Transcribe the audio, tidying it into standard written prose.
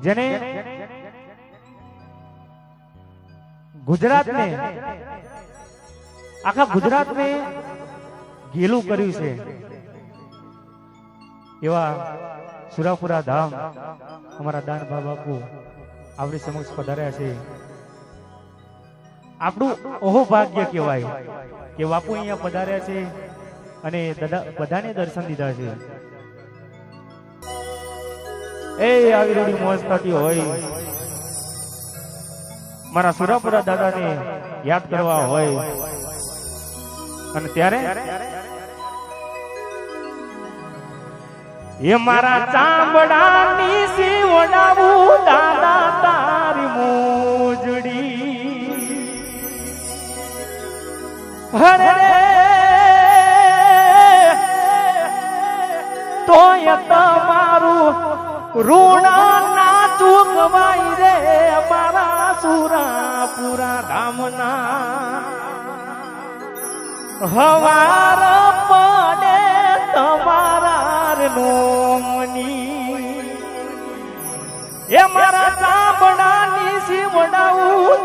જેને ગુજરાતને આખા ગુજરાતને ગેલું કર્યું છે એવા સુરાપુરા ધામ અમારા દાનભા બાપુ આપણી સમક્ષ પધાર્યા છે. આપણું અહોભાગ્ય કહેવાય કે બાપુ અહીંયા પધાર્યા છે અને બધાને દર્શન દીધા છે. એ આવી રૂડી મોજ થતી હોય, મારા સુરાપુરા દાદાને યાદ કરવા હોય અને ત્યારે એ મારા ચામડાની સીવડાવું દાદા તારી મોજડી હરે તોય તમારું ઋણ ના ચૂકવાય રે મારા સુરાપુરા ધામના. હવાર પડે તમારા નોમની એ મારા ચામડાની સીવડાવું